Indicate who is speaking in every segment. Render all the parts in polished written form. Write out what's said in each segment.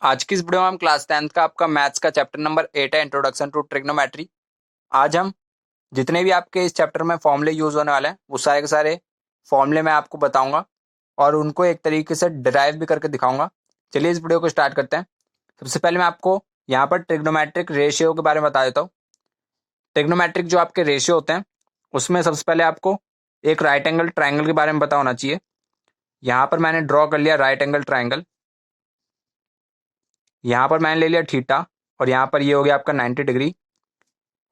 Speaker 1: आज की इस वीडियो में हम क्लास 10th का आपका मैथ्स का चैप्टर नंबर 8 है, इंट्रोडक्शन टू ट्रिग्नोमेट्री। आज हम जितने भी आपके इस चैप्टर में फॉर्मूले यूज होने वाले हैं वो सारे के सारे फॉर्मूले मैं आपको बताऊंगा और उनको एक तरीके से डिराइव भी करके दिखाऊंगा। चलिए इस वीडियो को स्टार्ट करते हैं। सबसे पहले मैं आपको यहाँ पर ट्रिग्नोमेट्रिक रेशियो के बारे में बता देता हूँ। ट्रिग्नोमेट्रिक जो आपके रेशियो होते हैं उसमें सबसे पहले आपको एक राइट एंगल ट्राइंगल के बारे में पता होना चाहिए। यहाँ पर मैंने ड्रॉ कर लिया राइट एंगल ट्राइंगल। यहाँ पर मैंने ले लिया थीटा और यहाँ पर ये हो गया आपका 90 डिग्री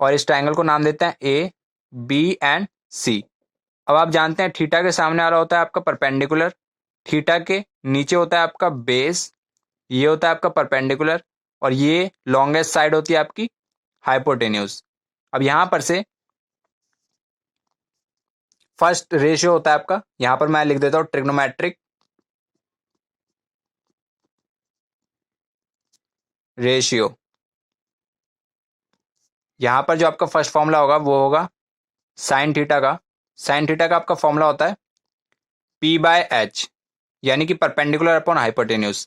Speaker 1: और इस ट्राइंगल को नाम देते हैं ए, बी एंड सी। अब आप जानते हैं थीटा के सामने वाला होता है आपका परपेंडिकुलर, थीटा के नीचे होता है आपका बेस, ये होता है आपका परपेंडिकुलर और ये लॉन्गेस्ट साइड होती है आपकी हाइपोटेन्यूज। अब यहाँ पर से फर्स्ट रेशियो होता है आपका, यहाँ पर मैं लिख देता हूँ ट्रिग्नोमेट्रिक रेशियो। यहाँ पर जो आपका फर्स्ट फॉर्मूला होगा वो होगा साइन थीटा का। साइन थीटा का आपका फॉर्मूला होता है पी बाय एच, यानी कि परपेंडिकुलर अपॉन हाइपोटेन्यूज।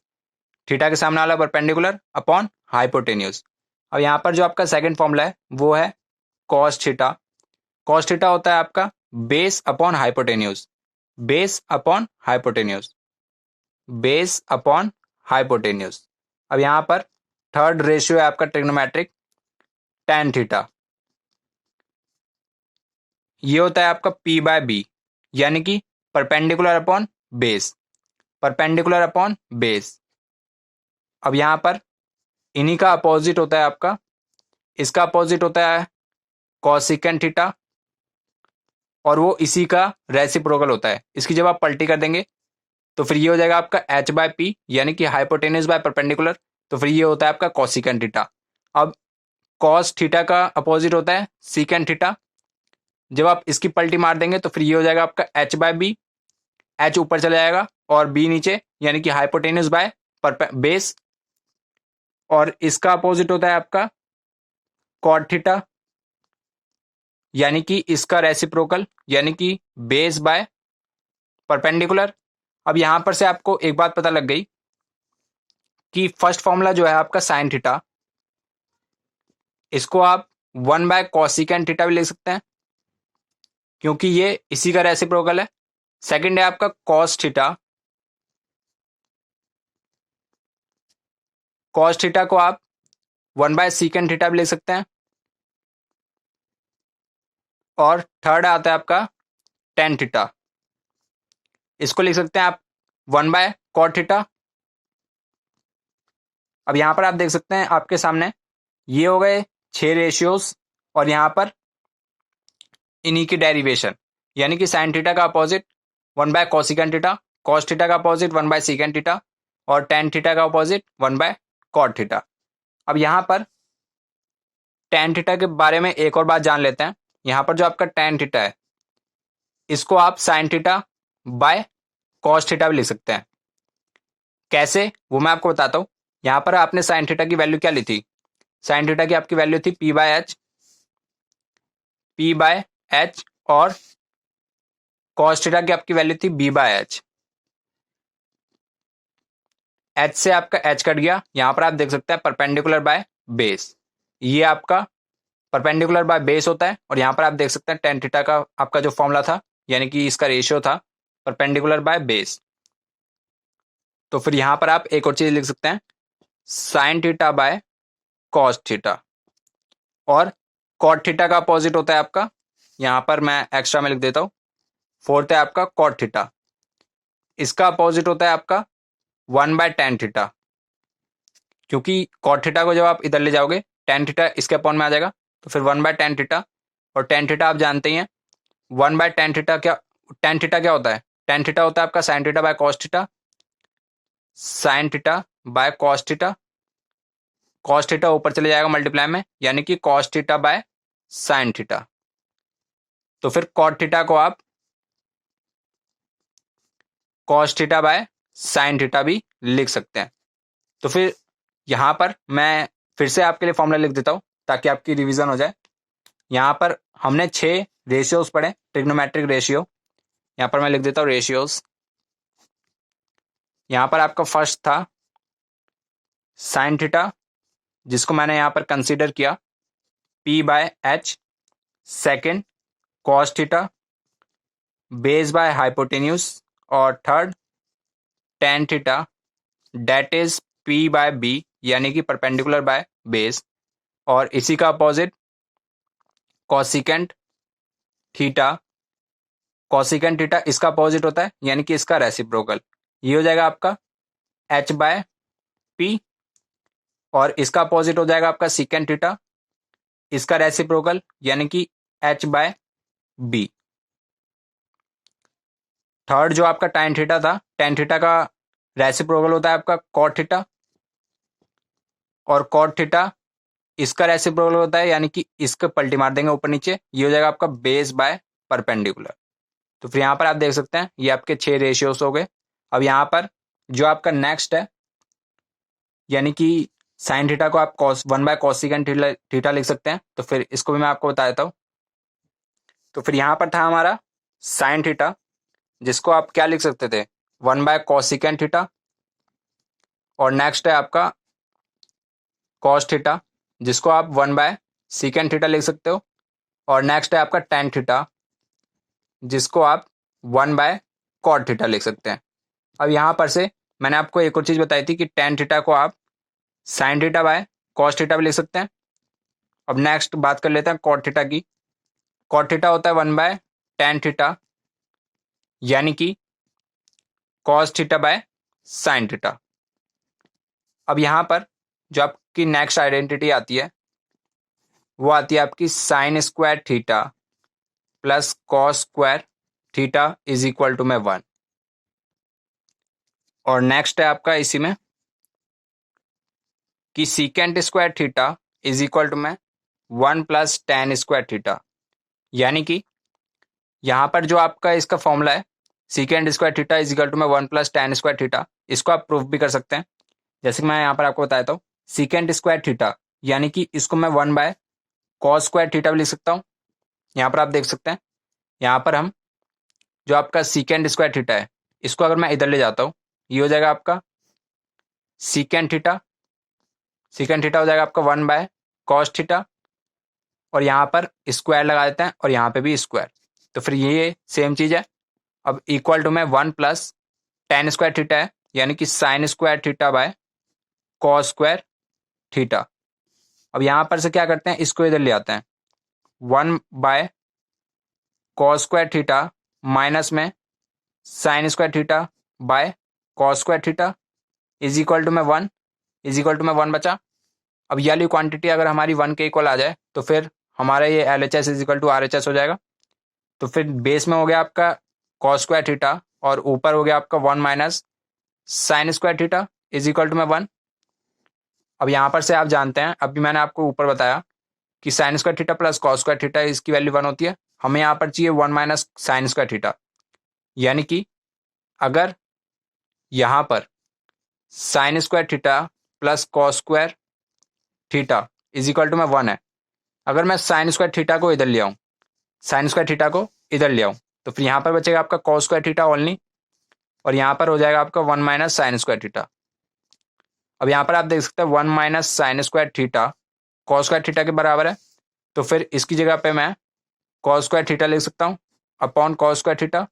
Speaker 1: थीटा के सामने वाला परपेंडिकुलर अपॉन हाइपोटेन्यूज। अब यहाँ पर जो आपका सेकंड फॉर्मूला है वो है कॉस थीटा। कॉस थीटा होता है आपका base upon hypotenuse, base upon hypotenuse, base upon hypotenuse. अब यहाँ पर थर्ड रेशियो है आपका ट्रिग्नोमेट्रिक टेन थीटा। ये होता है आपका पी बाय बी, यानी कि perpendicular upon base, perpendicular upon base. अब यहाँ पर इन्हीं का अपोजिट होता है आपका, इसका अपोजिट होता है कॉसिकेंट थीटा और वो इसी का रेसिप्रोकल होता है। इसकी जब आप पलटी कर देंगे तो फिर ये हो जाएगा आपका एच बाय पी, यानी कि हाइपोटेन्यूज बाय परपेंडिकुलर, तो फिर ये होता है आपका कॉसिकेंट थीटा। अब कॉस थीटा का अपोजिट होता है सीकेंट थीटा। जब आप इसकी पलटी मार देंगे तो फिर ये हो जाएगा आपका एच बाय बी, एच ऊपर चला जाएगा और बी नीचे, यानी कि हाइपोटेन्यूज बाय बेस। और इसका अपोजिट होता है आपका कॉट थीटा, यानी कि इसका रेसिप्रोकल, यानी कि बेस बाय परपेंडिकुलर। अब यहां पर से आपको एक बात पता लग गई कि फर्स्ट फॉर्मूला जो है आपका साइन थीटा, इसको आप 1/कोसिकेंट थीटा भी लिख सकते हैं क्योंकि ये इसी का रेसिप्रोकल है। सेकंड है आपका कॉस थीटा। कॉस थीटा को आप 1/सीकेंट थीटा भी लिख सकते हैं। और थर्ड आता है आपका टेन थीटा, इसको लिख सकते हैं आप 1/कॉट थीटा। अब यहां पर आप देख सकते हैं आपके सामने ये हो गए 6 रेशियोज और यहां पर इन्हीं की डेरिवेशन, यानी कि साइन थीटा का अपोजिट 1/कोसिकेंट थीटा, कॉस थीटा का अपोजिट 1/सीकेंट थीटा और टेन थीटा का अपोजिट 1/कॉट थीटा। अब यहां पर टेन थीटा के बारे में एक और बात जान लेते हैं। यहां पर जो आपका टेन थीटा है इसको आप sine theta by cos theta भी लिख सकते हैं। कैसे, वो मैं आपको बताता हूं। यहां पर आपने साइन थीटा की वैल्यू क्या ली थी? साइन थीटा की आपकी वैल्यू थी P by H, P by H और कॉस थीटा की आपकी वैल्यू थी बी बाय एच। एच से आपका एच कट गया, यहां पर आप देख सकते हैं परपेंडिकुलर बाय बेस, ये आपका परपेंडिकुलर बाय बेस होता है। और यहां पर आप देख सकते हैं टेन थीटा का आपका जो फॉर्मूला था, यानी कि इसका रेशियो था परपेंडिकुलर बाय बेस। तो फिर यहां पर आप एक और चीज लिख सकते हैं sine theta by cos theta. और कॉट थीटा का अपोजिट होता है आपका, यहां पर मैं एक्स्ट्रा में लिख देता हूं, फोर्थ है आपका कॉट थीटा। इसका अपोजिट होता है आपका 1/टेन थीटा, क्योंकि कॉट थीटा को जब आप इधर ले जाओगे टेन थीटा इसके अपॉन में आ जाएगा, तो फिर 1/टेन थीटा। और टेन थीटा आप जानते ही हैं 1/टेन थीटा क्या, टेन थीटा क्या होता है? टेन थीटा होता है आपका sine theta by cos theta, sine theta by cos theta. Cos theta ऊपर चले जाएगा मल्टीप्लाई में, यानी कि cos theta by sine theta. तो फिर कॉट थीटा को आप cos theta by sine theta भी लिख सकते हैं। तो फिर यहां पर मैं फिर से आपके लिए फॉर्मूला लिख देता हूं ताकि आपकी रिवीजन हो जाए। यहां पर हमने 6 रेशियोज पढ़े, ट्रिग्नोमेट्रिक रेशियो। यहां पर मैं लिख देता हूं रेशियोज। यहां पर आपका फर्स्ट था साइन थीटा जिसको मैंने यहाँ पर कंसीडर किया P/h, second cos theta base by hypotenuse, और third tan theta that is P/b यानी कि परपेंडिकुलर बाय बेस, और इसी का opposite cosecant theta. Cosecant theta इसका अपोजिट होता है यानी कि इसका रेसिप्रोकल, ये हो जाएगा आपका H/p, और इसका अपोजिट हो जाएगा आपका सिकेंट थीटा, इसका रेसिप्रोकल यानी कि H/b। थर्ड जो आपका tan थीटा था, tan थीटा का रेसिप्रोकल होता है आपका cot थीटा, और cot थीटा इसका रेसिप्रोकल होता है यानी कि इसका पलटी मार देंगे ऊपर नीचे, ये हो जाएगा आपका बेस बाय परपेंडिकुलर। तो फिर यहाँ पर आप देख सकते हैं ये आपके 6 रेशियोस हो गए। अब यहाँ पर जो आपका नेक्स्ट है यानी कि साइन थीटा को आप cos 1/cosecant थीटा लिख सकते हैं, तो फिर इसको भी मैं आपको बता देता हूँ। तो फिर यहाँ पर था हमारा साइन थीटा जिसको आप क्या लिख सकते थे 1/cosecant थीटा, और नेक्स्ट है आपका कॉस थीटा जिसको आप 1/secant थीटा लिख सकते हो, और नेक्स्ट है आपका tan थीटा जिसको आप 1/cot थीटा लिख सकते हैं। अब यहाँ पर से मैंने आपको एक और चीज़ बताई थी कि tan थीटा को आप sine theta by cos theta भी लिख सकते हैं। अब नेक्स्ट बात कर लेते हैं कॉट थीटा की। कॉट थीटा होता है 1/tan थीटा यानी कि cos theta by sine theta. अब यहाँ पर जो आपकी नेक्स्ट आइडेंटिटी आती है वो आती है आपकी sine square theta plus cos square theta is equal to में 1, और नेक्स्ट है आपका इसी में कि secant square theta is equal to में 1 प्लस tan स्क्वायर थीटा, यानी कि यहाँ पर जो आपका इसका फॉर्मूला है secant square theta is equal to में 1 प्लस tan स्क्वायर थीटा, इसको आप प्रूफ भी कर सकते हैं। जैसे कि मैं यहाँ पर आपको बताया था सीकेंट स्क्वायर थीटा यानी कि इसको मैं 1/cos स्क्वायर थीटा भी लिख सकता हूँ। यहाँ पर आप देख सकते हैं यहाँ पर हम जो आपका सीकेंट स्क्वायर थीटा है इसको अगर मैं इधर ले जाता हूँ ये हो जाएगा आपका सीकेंट थीटा, सीकेंट थीटा हो जाएगा आपका 1/cos थीटा, और यहाँ पर स्क्वायर लगा देते हैं और यहाँ पे भी स्क्वायर, तो फिर ये सेम चीज़ है। अब इक्वल टू में 1 प्लस tan स्क्वायर थीटा है यानी कि sign square theta by cos square theta. अब यहाँ पर से क्या करते हैं इसको इधर ले आते हैं 1/cos स्क्वायर थीटा माइनस में sine square theta by cos square theta is equal to में 1, इज इक्वल टू में 1 बचा। अब ये वाली क्वांटिटी अगर हमारी 1 के इक्वल आ जाए तो फिर हमारा ये LHS is equal to RHS हो जाएगा। तो फिर बेस में हो गया आपका कॉस स्क्वायर थीटा और ऊपर हो गया आपका 1 minus sine square theta is equal to में 1। अब यहाँ पर से आप जानते हैं अभी मैंने आपको ऊपर बताया कि sign square theta plus cos square theta इसकी वैल्यू 1 होती है, हमें यहाँ पर चाहिए 1 माइनस साइन स्क्वायर थीटा, यानी कि अगर यहाँ पर sine square theta plus cos square theta is equal to में 1 है, अगर मैं साइन स्क्वायर थीटा को इधर ले आऊँ, साइन स्क्वायर थीटा को इधर ले आऊँ तो फिर यहाँ पर बचेगा आपका कॉस स्क्वायर थीटा ओनली, और यहाँ पर हो जाएगा आपका 1 माइनस साइन स्क्वायर थीटा। अब यहाँ पर आप देख सकते हैं 1 minus sine square theta cos square theta के बराबर है, तो फिर इसकी जगह पे मैं कॉस स्क्वायर थीटा लिख सकता हूँ upon cos square theta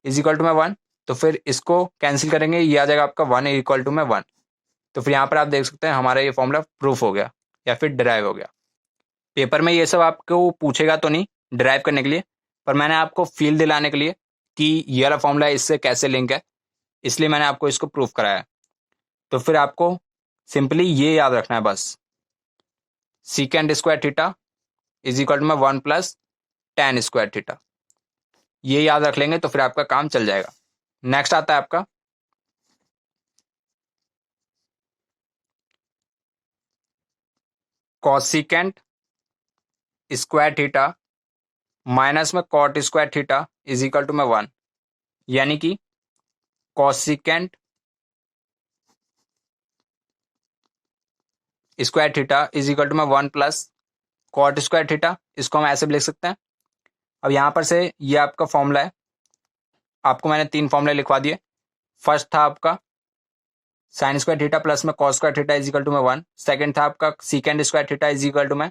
Speaker 1: is equal to में 1। तो फिर इसको कैंसिल करेंगे ये आ जाएगा आपका 1 इक्वल टू में 1। तो फिर यहाँ पर आप देख सकते हैं हमारा ये फॉर्मूला प्रूफ हो गया या फिर डिराइव हो गया। पेपर में ये सब आपको पूछेगा तो नहीं डिराइव करने के लिए, पर मैंने आपको फील दिलाने के लिए कि ये वाला फॉर्मूला इससे कैसे लिंक है, इसलिए मैंने आपको इसको प्रूफ कराया। तो फिर आपको सिंपली ये याद रखना है बस, secant square theta is equal to में 1 प्लस tan स्क्वायर थीटा, ये याद रख लेंगे तो फिर आपका काम चल जाएगा। नेक्स्ट आता है आपका कॉसिकेंट स्क्वायर थीटा माइनस में cot square theta is equal to में 1, यानी कि cosecant square theta is equal to में 1 प्लस कॉट स्क्वायर थीटा, इसको हम ऐसे भी लिख सकते हैं। अब यहाँ पर से ये आपका फॉर्मूला है, आपको मैंने 3 फॉर्मूले लिखवा दिए। फर्स्ट था आपका साइन स्क्वायर थीटा प्लस में cos square theta is equal to में 1। सेकंड था आपका secant square theta is equal to में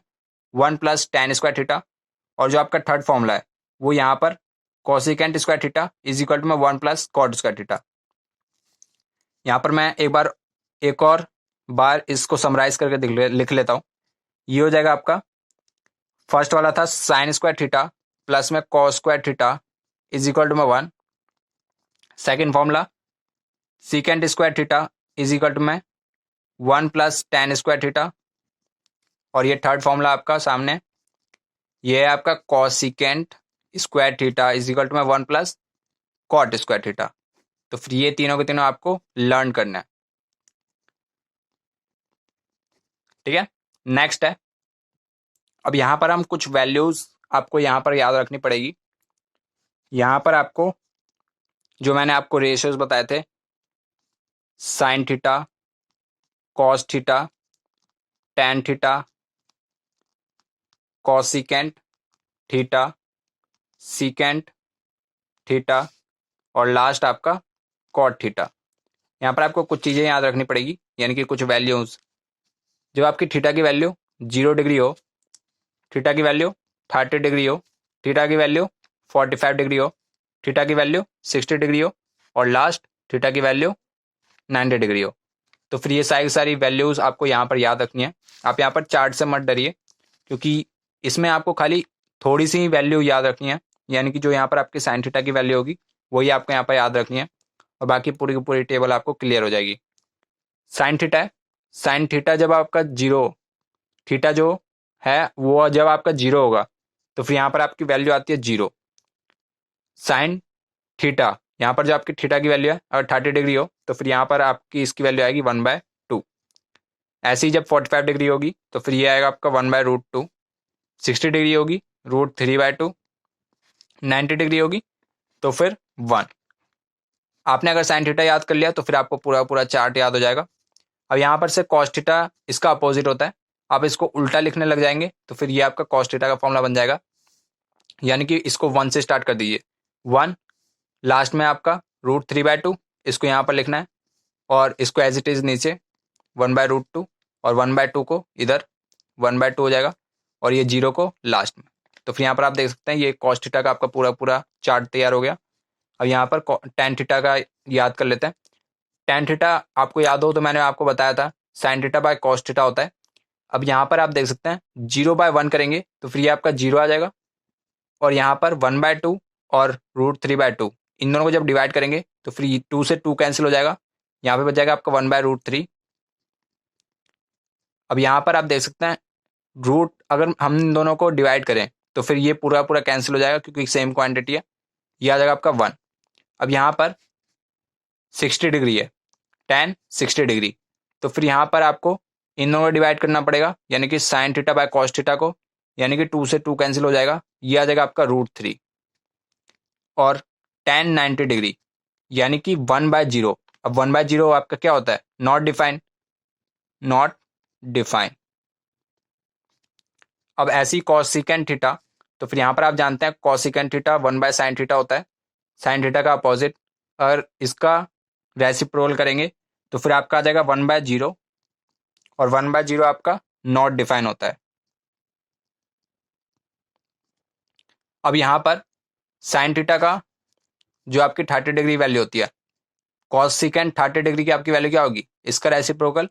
Speaker 1: 1 प्लस टेन स्क्वायर थीटा। और जो आपका थर्ड फॉर्मूला है वो यहाँ पर cosecant square theta is equal to में 1 प्लस कॉट स्क्वायर थीटा। यहाँ पर मैं एक और बार इसको समराइज करके लिख लेता हूँ। ये हो जाएगा आपका, फर्स्ट वाला था साइन स्क्वायर थीटा प्लस में cos square theta is equal to में 1। Second formula secant square theta is equal to में 1 प्लस टेन स्क्वायर थीटा। और ये थर्ड फॉर्मूला आपका सामने, ये है आपका cosecant square theta is equal to में 1 प्लस कॉट स्क्वायर थीटा। तो फिर ये तीनों के तीनों आपको लर्न करना है। ठीक है, नेक्स्ट है, अब यहां पर हम कुछ वैल्यूज आपको यहां पर याद रखनी पड़ेगी। यहां पर आपको जो मैंने आपको रेशियोज बताए थे, sine theta, cos theta, tan theta, cosecant theta, secant theta और लास्ट आपका कॉट थीटा। यहाँ पर आपको कुछ चीज़ें याद रखनी पड़ेगी, यानी कि कुछ वैल्यूज। जब आपकी थीटा की वैल्यू 0 डिग्री हो, थीटा की वैल्यू 30 डिग्री हो, थीटा की वैल्यू 45 डिग्री हो, थीटा की वैल्यू 60 डिग्री हो और लास्ट थीटा की वैल्यू 90 डिग्री हो, तो फिर ये सारी वैल्यूज आपको यहाँ पर याद रखनी है। आप यहाँ पर चार्ट से मत डरिए, क्योंकि इसमें आपको खाली थोड़ी सी वैल्यू याद रखनी है, यानी कि जो यहाँ पर आपकी साइन थीटा की वैल्यू होगी वही आपको यहाँ पर याद रखनी है और बाकी पूरी की पूरी टेबल आपको क्लियर हो जाएगी। साइन थीटा है, साइन थीटा जब आपका जीरो, थीटा जो है वो जब आपका जीरो होगा तो फिर यहाँ पर आपकी वैल्यू आती है 0। साइन थीटा, यहाँ पर जो आपकी थीटा की वैल्यू है अगर 30 डिग्री हो तो फिर यहाँ पर आपकी इसकी वैल्यू आएगी 1/2। ऐसे ही जब 45 डिग्री होगी तो फिर ये आएगा आपका 1/√2। 60 डिग्री होगी √3/2। 90 डिग्री होगी तो फिर 1। आपने अगर साइन थीटा याद कर लिया तो फिर आपको पूरा पूरा चार्ट याद हो जाएगा। अब यहाँ पर से कॉस थीटा इसका अपोजिट होता है, आप इसको उल्टा लिखने लग जाएंगे तो फिर ये आपका कॉस थीटा का फॉर्मूला बन जाएगा, यानी कि इसको 1 से स्टार्ट कर दीजिए। 1 लास्ट में आपका √3/2, इसको यहाँ पर लिखना है और इसको एज इट इज नीचे 1/√2 और 1/2 को इधर 1/2 हो जाएगा और ये 0 को लास्ट में। तो फिर यहाँ पर आप देख सकते हैं ये कॉस थीटा का आपका पूरा पूरा चार्ट तैयार हो गया। अब यहाँ पर टैन थीटा का याद कर लेते हैं। टैन थीटा आपको याद हो तो मैंने आपको बताया था sine theta by cos theta होता है। अब यहाँ पर आप देख सकते हैं 0/1 करेंगे तो फिर ये आपका 0 आ जाएगा और यहाँ पर 1/2 और √3/2 इन दोनों को जब डिवाइड करेंगे तो फिर 2 से 2 कैंसिल हो जाएगा, यहाँ पे बच जाएगा आपका 1/√3। अब यहाँ पर आप देख सकते हैं रूट अगर हम इन दोनों को डिवाइड करें तो फिर ये पूरा पूरा कैंसिल हो जाएगा क्योंकि सेम क्वांटिटी है, ये आ जाएगा आपका 1। अब यहाँ पर 60 डिग्री है, tan 60 डिग्री, तो फिर यहाँ पर आपको इन दोनों को डिवाइड करना पड़ेगा, यानी कि sine theta by cos theta को, यानी कि 2 से 2 कैंसिल हो जाएगा, ये आ जाएगा आपका √3। और tan 90 डिग्री यानी कि 1/0। अब 1/0 आपका क्या होता है, नॉट डिफाइन, नॉट डिफाइन। अब ऐसी कॉसिकेंट थीटा, तो फिर यहाँ पर आप जानते हैं कॉसिकेंट थीटा 1/sin थीटा होता है। साइन थीटा का अपोजिट, अगर इसका रेसिप्रोकल करेंगे तो फिर आपका आ जाएगा 1/0 और 1/0 आपका नॉट डिफाइन होता है। अब यहाँ पर साइन थीटा का जो आपकी 30 डिग्री वैल्यू होती है, कॉसिकेंट 30 डिग्री की आपकी वैल्यू क्या होगी, इसका रेसिप्रोकल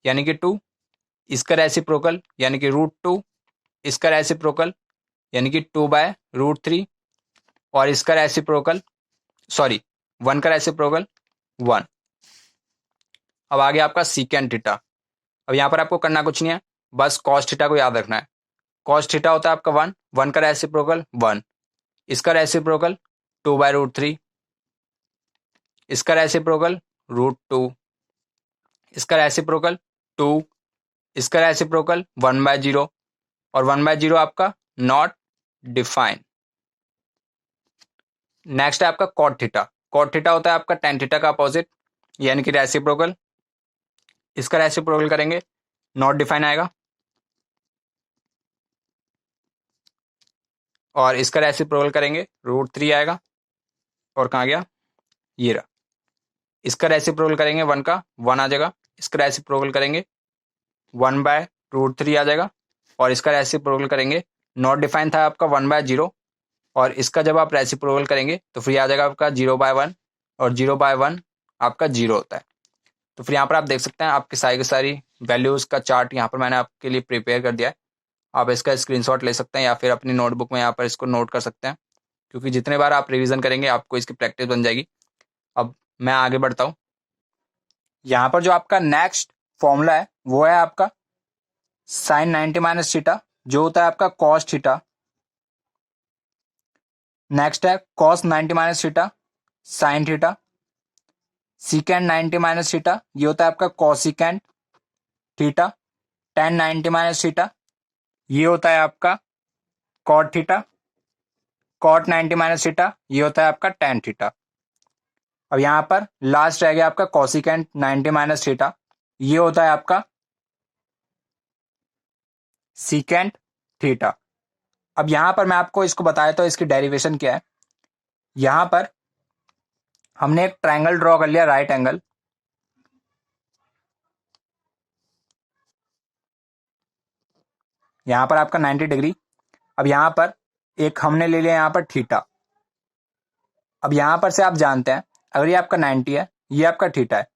Speaker 1: यानी कि 2, इसका रेसिप्रोकल यानी कि √2, इसका रेसिप्रोकल यानी कि 2/√3 और इसका रेसिप्रोकल सॉरी 1 का रेसिप्रोकल 1। अब आगे आपका सीकेंट थीटा। अब यहाँ पर आपको करना कुछ नहीं है, बस कॉस थीटा को याद रखना है। कॉस थीटा होता है आपका 1, 1 का रेसिप्रोकल 1, इसका रेसिप्रोकल 2/√3, इसका रेसिप्रोकल √2, इसका रेसिप्रोकल 2, इसका रेसिप्रोकल 1/0 और 1/0 आपका नॉट डिफाइन। नेक्स्ट है आपका कॉट थीटा। कॉट थीटा होता है आपका टेन थीटा का अपोजिट, यानी कि रेसिप्रोकल, इसका रेसिप्रोकल करेंगे नॉट डिफाइन आएगा और इसका रेसिप्रोकल करेंगे √3 आएगा और कहाँ गया, ये रहा। इसका रेसिप्रोकल करेंगे 1 का 1 आ जाएगा, इसका रेसिप्रोकल करेंगे 1/√3 आ जाएगा, और इसका रेसिप्रोकल करेंगे, नॉट डिफाइन था आपका 1/0, और इसका जब आप रेसिप्रोकल करेंगे तो फिर आ जाएगा आपका 0/1, और 0/1 आपका 0 होता है। तो फिर यहाँ पर आप देख सकते हैं आपकी सारी की सारी वैल्यूज़ का चार्ट यहाँ पर मैंने आपके लिए प्रिपेयर कर दिया है। आप इसका स्क्रीनशॉट ले सकते हैं या फिर अपनी नोटबुक में यहाँ पर इसको नोट कर सकते हैं, क्योंकि जितने बार आप रिवीजन करेंगे आपको इसकी प्रैक्टिस बन जाएगी। अब मैं आगे बढ़ता हूँ। यहाँ पर जो आपका नेक्स्ट फॉर्मूला है वो है आपका साइन 90 माइनस थीटा, जो होता है आपका कॉस थीटा। नेक्स्ट है cos 90 minus theta sine theta. Secant 90 minus theta, ये होता है आपका cosecant theta. Tan 90 minus theta, ये होता है आपका cot theta. Cot 90 minus theta, ये होता है आपका टेन थीटा। अब यहां पर लास्ट रह गया आपका कॉसिकेंड 90 माइनस थीटा, ये होता है आपका सीकेंड थीटा। अब यहां पर मैं आपको इसको बताया तो इसकी डेरिवेशन क्या है। यहां पर हमने एक ट्रायंगल ड्रॉ कर लिया, राइट एंगल। यहां पर आपका 90 डिग्री। अब यहां पर एक हमने ले लिया यहां पर थीटा। अब यहां पर से आप जानते हैं अगर ये आपका 90 है, ये आपका थीटा है,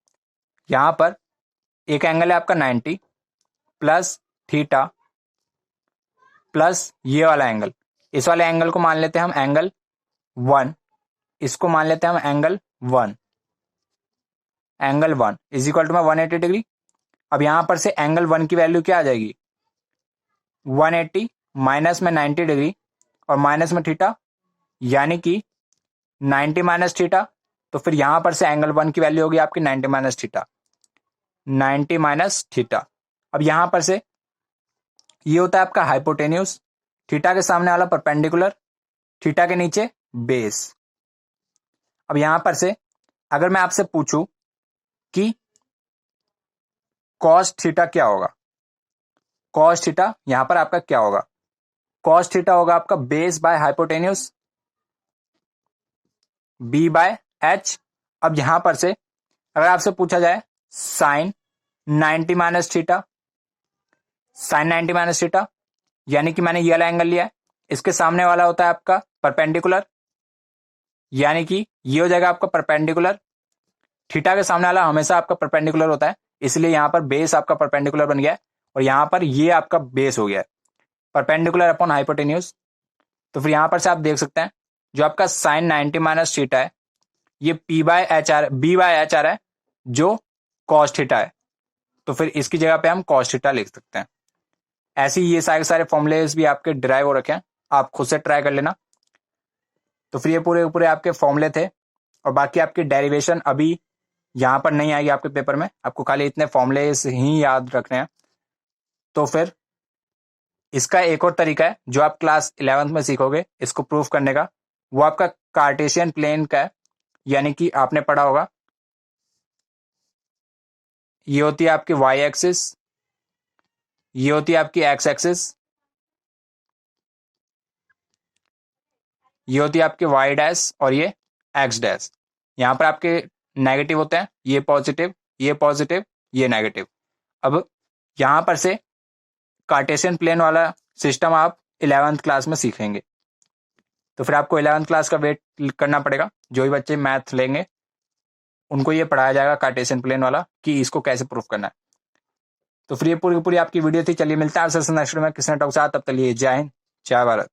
Speaker 1: यहां पर एक एंगल है आपका 90 प्लस थीटा प्लस ये वाला एंगल। इस वाले एंगल को मान लेते हैं हम एंगल 1, इसको मान लेते हैं हम angle 1। Angle 1 is equal to में 180 डिग्री। अब यहां पर से एंगल 1 की वैल्यू क्या आ जाएगी, 180 माइनस में 90 डिग्री और माइनस में थीटा, यानी कि 90 माइनस थीटा। तो फिर यहां पर से एंगल 1 की वैल्यू होगी आपकी 90 माइनस थीटा, 90 माइनस थीटा। अब यहां पर से ये होता है आपका हाइपोटेन्यूज, थीटा के सामने वाला परपेंडिकुलर, थीटा के नीचे बेस। अब यहां पर से अगर मैं आपसे पूछूं कि कॉस थीटा क्या होगा, कॉस थीटा यहां पर आपका क्या होगा, कॉस थीटा होगा आपका base by hypotenuse, B by H. अब यहां पर से अगर आपसे पूछा जाए sine 90 minus theta, sine 90 minus theta, यानी कि मैंने ये वाला एंगल लिया है, इसके सामने वाला होता है आपका परपेंडिकुलर, यानी कि ये हो जाएगा आपका परपेंडिकुलर। थीटा के सामने वाला हमेशा आपका परपेंडिकुलर होता है, इसलिए यहां पर बेस आपका परपेंडिकुलर बन गया है, और यहां पर ये आपका बेस हो गया है, परपेंडिकुलर अपॉन हाइपोटेन्यूज। तो फिर यहां पर से आप देख सकते हैं जो आपका साइन 90 माइनस थीटा है ये P by H R, B by H R है, जो कॉस थीटा है। तो फिर इसकी जगह पे हम कॉस थीटा लिख सकते हैं। ऐसे ही ये सारे सारे फॉर्मुलेज भी आपके डिराइव हो रखे हैं, आप खुद से ट्राई कर लेना। तो फिर ये पूरे पूरे आपके फॉर्मूले थे, और बाकी आपकी डेरिवेशन अभी यहां पर नहीं आएगी आपके पेपर में, आपको खाली इतने फॉर्मूलेज ही याद रखने हैं। तो फिर इसका एक और तरीका है जो आप क्लास 11th में सीखोगे इसको प्रूफ करने का, वो आपका कार्टेशियन प्लेन का है, यानी कि आपने पढ़ा होगा ये होती है आपकी वाई एक्सिस, ये होती है आपकी एक्स एक्सिस, ये होती है आपकी वाई डैश और ये एक्स डैश। यहां पर आपके नेगेटिव होते हैं, ये पॉजिटिव, ये पॉजिटिव, ये नेगेटिव। अब यहां पर से कार्टेशियन प्लेन वाला सिस्टम आप 11th क्लास में सीखेंगे। तो फिर आपको 11th क्लास का वेट करना पड़ेगा, जो भी बच्चे मैथ लेंगे उनको ये पढ़ाया जाएगा कार्टेशियन प्लेन वाला कि इसको कैसे प्रूफ करना है। तो फिर ये पूरी पूरी आपकी वीडियो थी। चलिए मिलता है आपसे नेक्स्ट में किसी टॉक साथ, तब तक लिए जय हिंद जय भारत।